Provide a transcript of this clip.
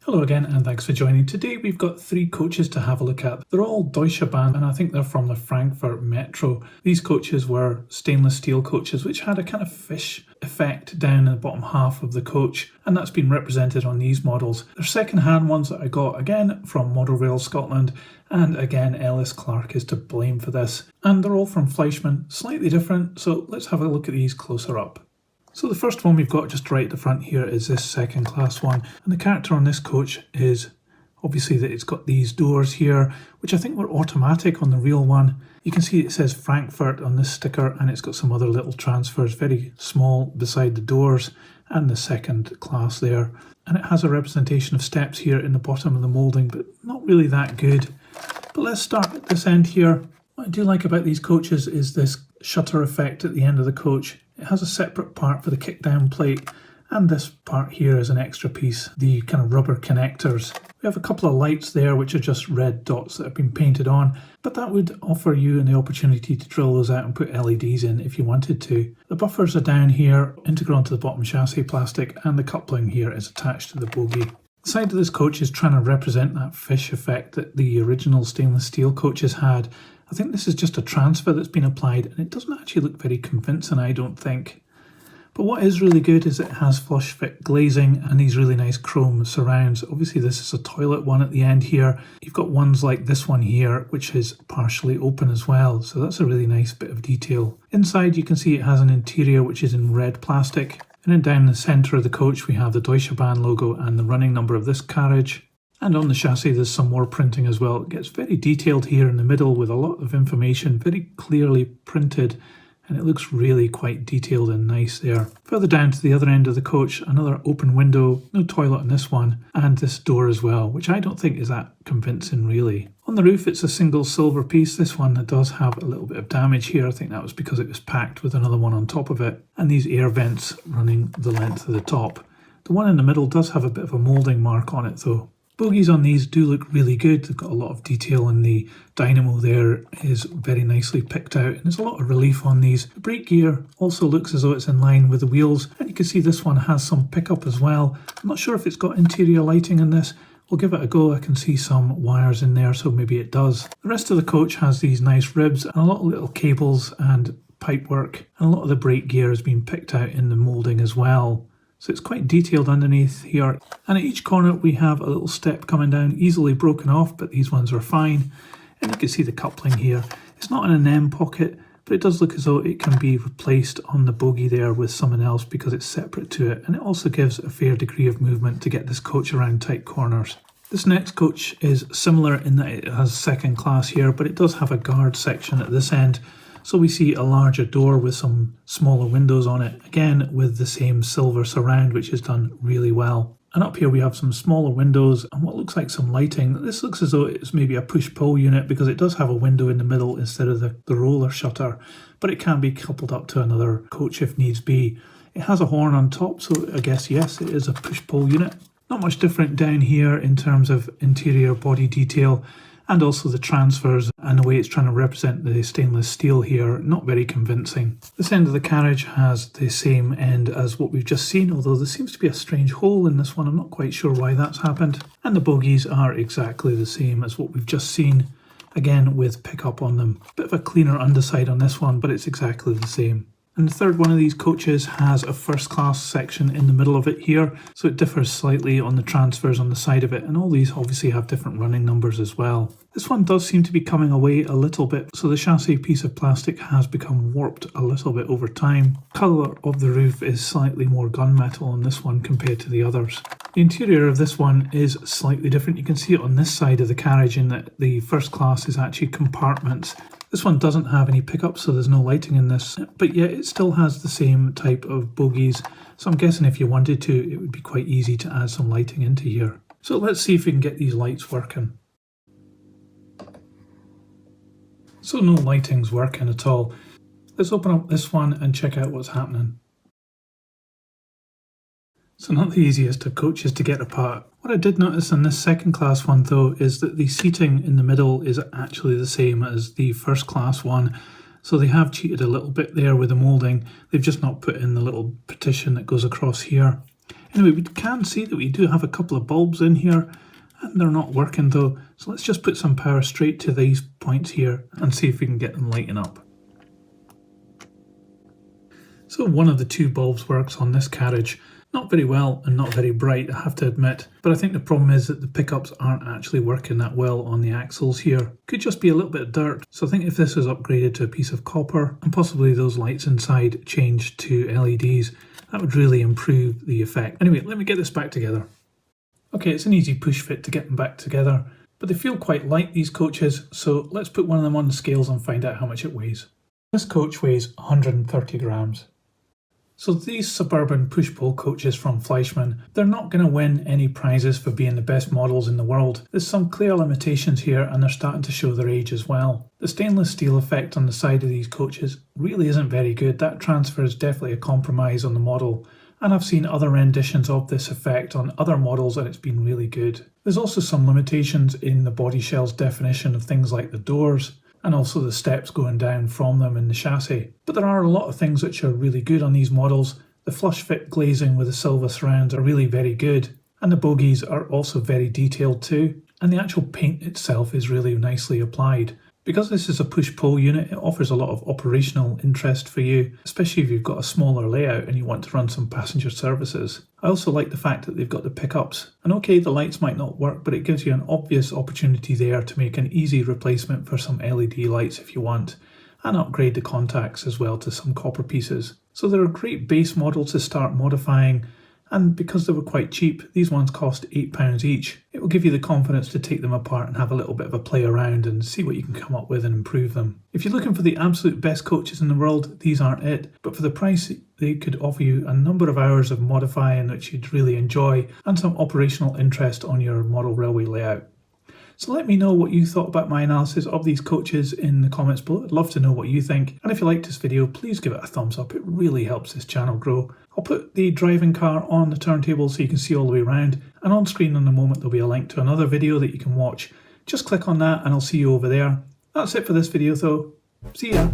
Hello again and thanks for joining. Today we've got 3 coaches to have a look at. They're all Deutsche Bahn and I think they're from the Frankfurt Metro. These coaches were stainless steel coaches which had a kind of fish effect down in the bottom half of the coach, and that's been represented on these models. They're second-hand ones that I got again from Model Rail Scotland, and again Ellis Clark is to blame for this. And they're all from Fleischmann, slightly different, so let's have a look at these closer up. So the first one we've got just right at the front here is this second class one, and the character on this coach is obviously that it's got these doors here, which I think were automatic on the real one. You can see it says Frankfurt on this sticker, and it's got some other little transfers, very small, beside the doors and the second class there. And it has a representation of steps here in the bottom of the moulding, but not really that good. But let's start at this end here. What I do like about these coaches is this shutter effect at the end of the coach. It has a separate part for the kick down plate, and this part here is an extra piece, the kind of rubber connectors. We have a couple of lights there which are just red dots that have been painted on, but that would offer you the opportunity to drill those out and put LEDs in if you wanted to. The buffers are down here, integral onto the bottom chassis plastic, and the coupling here is attached to the bogie. The side of this coach is trying to represent that fish effect that the original stainless steel coaches had. I think this is just a transfer that's been applied, and it doesn't actually look very convincing, I don't think. But what is really good is it has flush fit glazing and these really nice chrome surrounds. Obviously this is a toilet one at the end here. You've got ones like this one here which is partially open as well, so that's a really nice bit of detail. Inside you can see it has an interior which is in red plastic, and then down the centre of the coach we have the Deutsche Bahn logo and the running number of this carriage. And on the chassis there's some more printing as well. It gets very detailed here in the middle with a lot of information, very clearly printed, and it looks really quite detailed and nice there. Further down to the other end of the coach, another open window, no toilet on this one, and this door as well, which I don't think is that convincing really. On the roof it's a single silver piece. This one does have a little bit of damage here. I think that was because it was packed with another one on top of it, and these air vents running the length of the top. The one in the middle does have a bit of a moulding mark on it though. Bogies on these do look really good. They've got a lot of detail, and the dynamo there is very nicely picked out, and there's a lot of relief on these. The brake gear also looks as though it's in line with the wheels, and you can see this one has some pickup as well. I'm not sure if it's got interior lighting in this. We'll give it a go. I can see some wires in there, so maybe it does. The rest of the coach has these nice ribs and a lot of little cables and pipe work, and a lot of the brake gear has been picked out in the moulding as well. So it's quite detailed underneath here. And at each corner we have a little step coming down, easily broken off, but these ones are fine. And you can see the coupling here. It's not in an M pocket, but it does look as though it can be replaced on the bogie there with someone else because it's separate to it. And it also gives a fair degree of movement to get this coach around tight corners. This next coach is similar in that it has second class here, but it does have a guard section at this end. So we see a larger door with some smaller windows on it, again with the same silver surround, which is done really well. And up here we have some smaller windows and what looks like some lighting. This looks as though it's maybe a push-pull unit because it does have a window in the middle instead of the roller shutter, but it can be coupled up to another coach if needs be. It has a horn on top, so I guess yes, it is a push-pull unit. Not much different down here in terms of interior body detail, and also the transfers and the way it's trying to represent the stainless steel here, not very convincing. This end of the carriage has the same end as what we've just seen, although there seems to be a strange hole in this one. I'm not quite sure why that's happened. And the bogies are exactly the same as what we've just seen, again with pickup on them. Bit of a cleaner underside on this one, but it's exactly the same. And the third one of these coaches has a first class section in the middle of it here, so it differs slightly on the transfers on the side of it, and all these obviously have different running numbers as well. This one does seem to be coming away a little bit, so the chassis piece of plastic has become warped a little bit over time. Colour of the roof is slightly more gunmetal on this one compared to the others. The interior of this one is slightly different. You can see it on this side of the carriage in that the first class is actually compartments. This one doesn't have any pickups, so there's no lighting in this, but yet it still has the same type of bogies. So I'm guessing if you wanted to, it would be quite easy to add some lighting into here. So let's see if we can get these lights working. So no lighting's working at all. Let's open up this one and check out what's happening. So not the easiest of coaches to get apart. What I did notice on this second class one though is that the seating in the middle is actually the same as the first class one. So they have cheated a little bit there with the moulding. They've just not put in the little partition that goes across here. Anyway, we can see that we do have a couple of bulbs in here, and they're not working though. So let's just put some power straight to these points here and see if we can get them lighting up. So one of the two bulbs works on this carriage. Not very well and not very bright, I have to admit, but I think the problem is that the pickups aren't actually working that well on the axles here. Could just be a little bit of dirt, so I think if this was upgraded to a piece of copper and possibly those lights inside changed to LEDs, that would really improve the effect. Anyway, let me get this back together. Okay, it's an easy push fit to get them back together, but they feel quite light, these coaches, so let's put one of them on the scales and find out how much it weighs. This coach weighs 130 grams. So these suburban push-pull coaches from Fleischmann, they're not going to win any prizes for being the best models in the world. There's some clear limitations here and they're starting to show their age as well. The stainless steel effect on the side of these coaches really isn't very good. That transfer is definitely a compromise on the model. And I've seen other renditions of this effect on other models and it's been really good. There's also some limitations in the body shell's definition of things like the doors, and also the steps going down from them in the chassis. But there are a lot of things which are really good on these models. The flush fit glazing with the silver surrounds are really very good, and the bogies are also very detailed too, and the actual paint itself is really nicely applied. Because this is a push-pull unit, it offers a lot of operational interest for you, especially if you've got a smaller layout and you want to run some passenger services. I also like the fact that they've got the pickups. And okay, the lights might not work, but it gives you an obvious opportunity there to make an easy replacement for some LED lights if you want, and upgrade the contacts as well to some copper pieces. So they're a great base model to start modifying, and because they were quite cheap, these ones cost £8 each. It will give you the confidence to take them apart and have a little bit of a play around and see what you can come up with and improve them. If you're looking for the absolute best coaches in the world, these aren't it, but for the price they could offer you a number of hours of modifying which you'd really enjoy and some operational interest on your model railway layout. So let me know what you thought about my analysis of these coaches in the comments below. I'd love to know what you think. And if you liked this video, please give it a thumbs up. It really helps this channel grow. I'll put the driving car on the turntable so you can see all the way around. And on screen in a moment, there'll be a link to another video that you can watch. Just click on that and I'll see you over there. That's it for this video though. See ya.